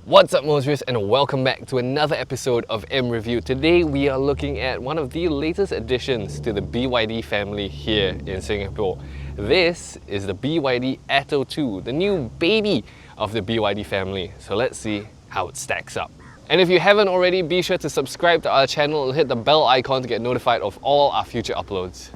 What's up, motorists, and welcome back to another episode of mReview. Today we are looking at one of the latest additions to the BYD family here in Singapore. This is the BYD ATTO 2, the new baby of the BYD family. So let's see how it stacks up. And if you haven't already, be sure to subscribe to our channel and hit the bell icon to get notified of all our future uploads.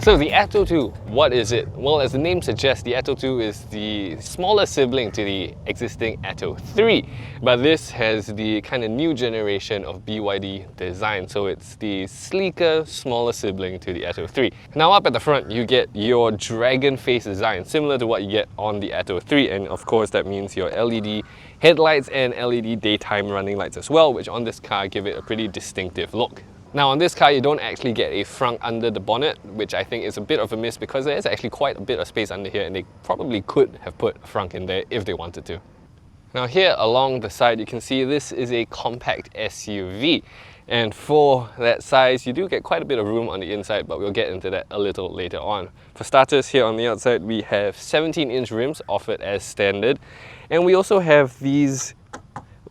So the ATTO 2, what is it? Well, as the name suggests, the ATTO 2 is the smaller sibling to the existing ATTO 3. But this has the kind of new generation of BYD design. So it's the sleeker, smaller sibling to the ATTO 3. Now up at the front, you get your dragon face design, similar to what you get on the ATTO 3. And of course, that means your LED headlights and LED daytime running lights as well, which on this car give it a pretty distinctive look. Now on this car, you don't actually get a frunk under the bonnet, which I think is a bit of a miss because there is actually quite a bit of space under here and they probably could have put a frunk in there if they wanted to. Now here along the side, you can see this is a compact SUV. And for that size, you do get quite a bit of room on the inside, but we'll get into that a little later on. For starters, here on the outside, we have 17-inch rims offered as standard. And we also have these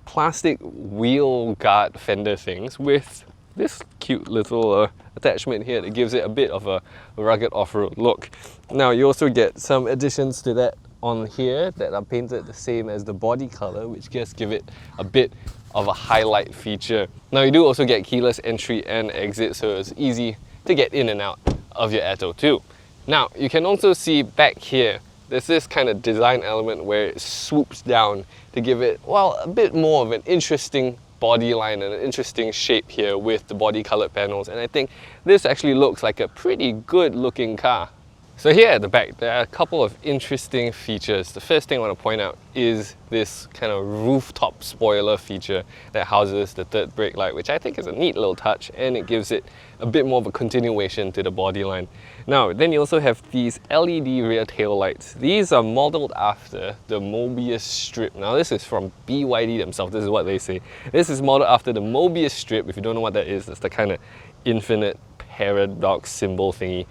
plastic wheel guard fender things with this cute little attachment here that gives it a bit of a rugged off-road look. Now you also get some additions to that on here that are painted the same as the body color, which just give it a bit of a highlight feature. Now you do also get keyless entry and exit, so it's easy to get in and out of your ATTO 2. Now you can also see back here, there's this kind of design element where it swoops down to give it, well, a bit more of an interesting body line and an interesting shape here with the body colored panels, and I think this actually looks like a pretty good looking car. So here at the back, there are a couple of interesting features. The first thing I want to point out is this kind of rooftop spoiler feature that houses the third brake light, which I think is a neat little touch, and it gives it a bit more of a continuation to the body line. Now, then you also have these LED rear tail lights. These are modeled after the Mobius strip. Now this is from BYD themselves, this is what they say. This is modeled after the Mobius strip. If you don't know what that is, that's the kind of infinite paradox symbol thingy.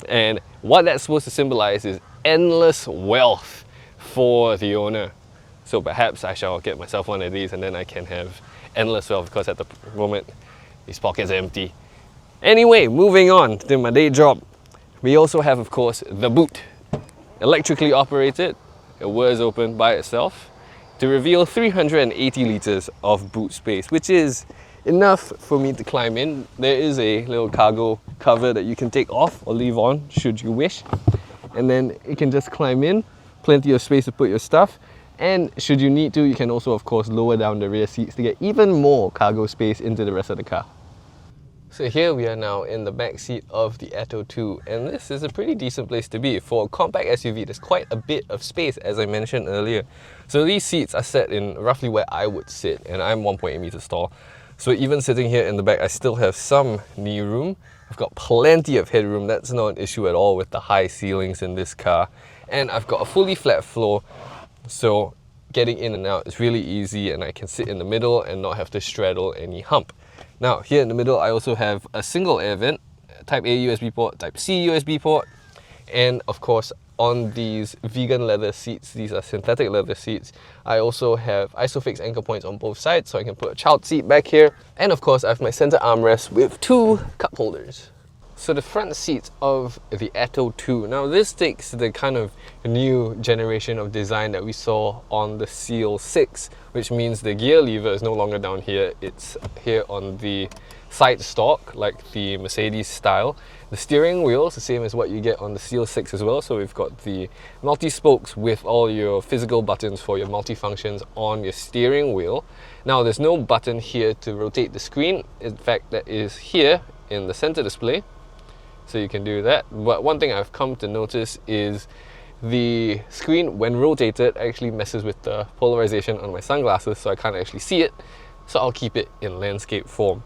And what that's supposed to symbolize is endless wealth for the owner. So perhaps I shall get myself one of these and then I can have endless wealth, because at the moment these pockets are empty. Anyway, moving on to my day job. We also have, of course, the boot. Electrically operated, it whirs open by itself to reveal 380 litres of boot space, which is enough for me to climb in. There is a little cargo cover that you can take off or leave on should you wish, and then you can just climb in, plenty of space to put your stuff, and should you need to, you can also of course lower down the rear seats to get even more cargo space into the rest of the car. So here we are now in the back seat of the ATTO 2, and this is a pretty decent place to be. For a compact SUV, there's quite a bit of space, as I mentioned earlier. So these seats are set in roughly where I would sit, and I'm 1.8 meters tall. So even sitting here in the back, I still have some knee room. I've got plenty of headroom. That's not an issue at all with the high ceilings in this car. And I've got a fully flat floor, so getting in and out is really easy, and I can sit in the middle and not have to straddle any hump. Now, here in the middle, I also have a single air vent, Type A USB port, Type C USB port, and of course, on these vegan leather seats, these are synthetic leather seats, I also have ISOFIX anchor points on both sides, so I can put a child seat back here. And of course, I have my center armrest with two cup holders. So the front seats of the ATTO 2, now this takes the kind of new generation of design that we saw on the Seal 6, which means the gear lever is no longer down here, it's here on the side stalk, like the Mercedes style. The steering wheel is the same as what you get on the Seal 6 as well, so we've got the multi-spokes with all your physical buttons for your multi-functions on your steering wheel. Now there's no button here to rotate the screen, in fact that is here in the center display. So you can do that. But one thing I've come to notice is the screen, when rotated, actually messes with the polarization on my sunglasses, so I can't actually see it. So I'll keep it in landscape form.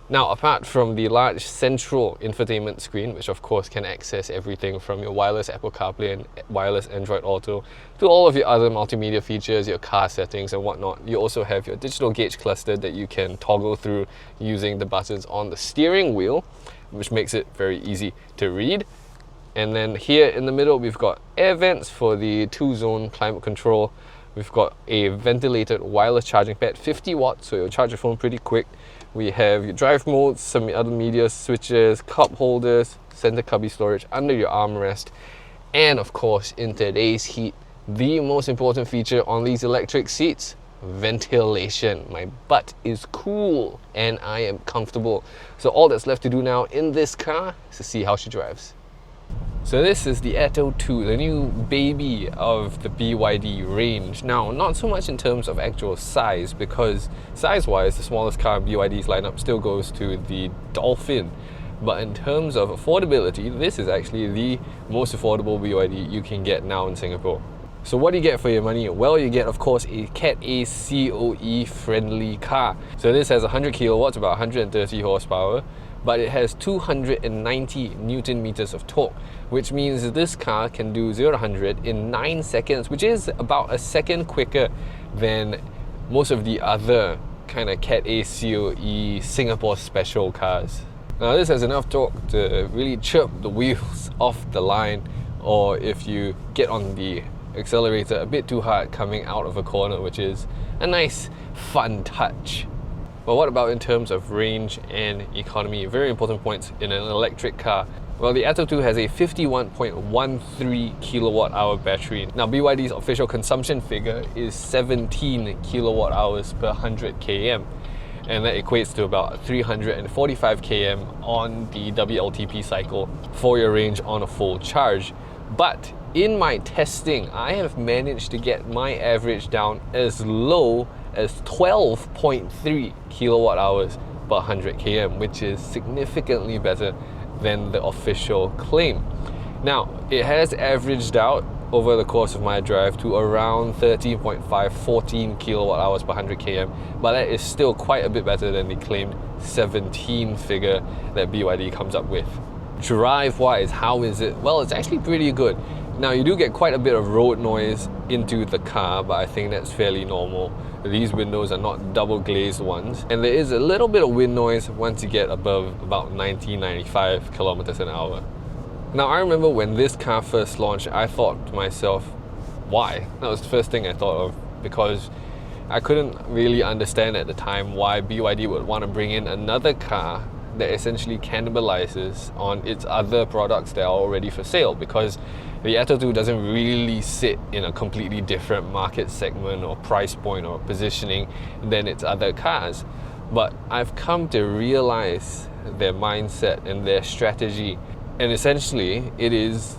Now, apart from the large central infotainment screen, which of course can access everything from your wireless Apple CarPlay and wireless Android Auto to all of your other multimedia features, your car settings and whatnot, you also have your digital gauge cluster that you can toggle through using the buttons on the steering wheel, which makes it very easy to read. And then here in the middle, we've got air vents for the 2-zone climate control. We've got a ventilated wireless charging pad, 50 watts, so you'll charge your phone pretty quick. We have your drive modes, some other media switches, cup holders, center cubby storage under your armrest, and of course, in today's heat, the most important feature on these electric seats, ventilation. My butt is cool and I am comfortable. So all that's left to do now in this car is to see how she drives. So this is the ATTO-2, the new baby of the BYD range. Now, not so much in terms of actual size, because size-wise, the smallest car in BYD's lineup still goes to the Dolphin. But in terms of affordability, this is actually the most affordable BYD you can get now in Singapore. So what do you get for your money? Well, you get, of course, a Cat A COE friendly car. So this has 100 kilowatts, about 130 horsepower, but it has 290 Newton meters of torque, which means this car can do 0 to 100 in 9 seconds, which is about a second quicker than most of the other kind of Cat A COE Singapore special cars. Now this has enough torque to really chirp the wheels off the line, or if you get on the accelerator a bit too hard coming out of a corner, which is a nice fun touch. But what about in terms of range and economy? Very important points in an electric car. Well, the ATTO-2 has a 51.13 kilowatt hour battery. Now, BYD's official consumption figure is 17 kilowatt hours per 100 km. And that equates to about 345 km on the WLTP cycle for your range on a full charge. But in my testing, I have managed to get my average down as low as 12.3 kilowatt hours per 100 km, which is significantly better than the official claim. Now, it has averaged out over the course of my drive to around 13.5, 14 kilowatt hours per 100 km, but that is still quite a bit better than the claimed 17 figure that BYD comes up with. Drive-wise, how is it? Well, it's actually pretty good. Now, you do get quite a bit of road noise into the car, but I think that's fairly normal. These windows are not double glazed ones, and there is a little bit of wind noise once you get above about 90-95 kilometers an hour. Now, I remember when this car first launched, I thought to myself, why? That was the first thing I thought of, because I couldn't really understand at the time why BYD would want to bring in another car that essentially cannibalizes on its other products that are already for sale, because the ATTO-2 doesn't really sit in a completely different market segment or price point or positioning than its other cars. But I've come to realize their mindset and their strategy, and essentially it is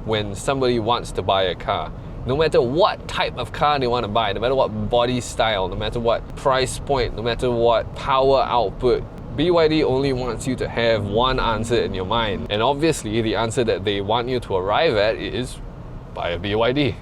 when somebody wants to buy a car, no matter what type of car they want to buy, no matter what body style, no matter what price point, no matter what power output, BYD only wants you to have one answer in your mind. And obviously, the answer that they want you to arrive at is buy a BYD.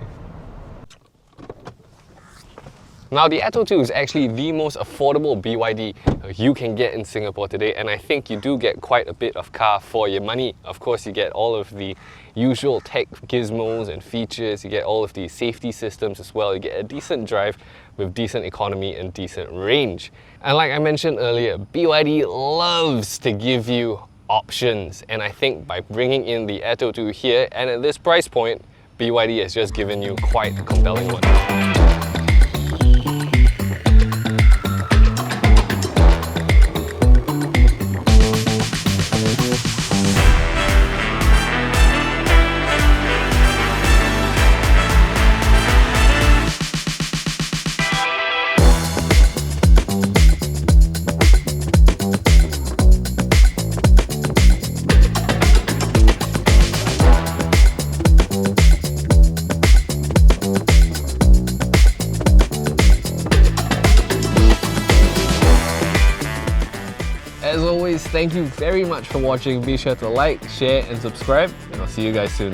Now, the ATTO-2 is actually the most affordable BYD you can get in Singapore today, and I think you do get quite a bit of car for your money. Of course, you get all of the usual tech gizmos and features, you get all of the safety systems as well, you get a decent drive with decent economy and decent range. And like I mentioned earlier, BYD loves to give you options, and I think by bringing in the ATTO-2 here and at this price point, BYD has just given you quite a compelling one. As always, thank you very much for watching. Be sure to like, share and subscribe, and I'll see you guys soon.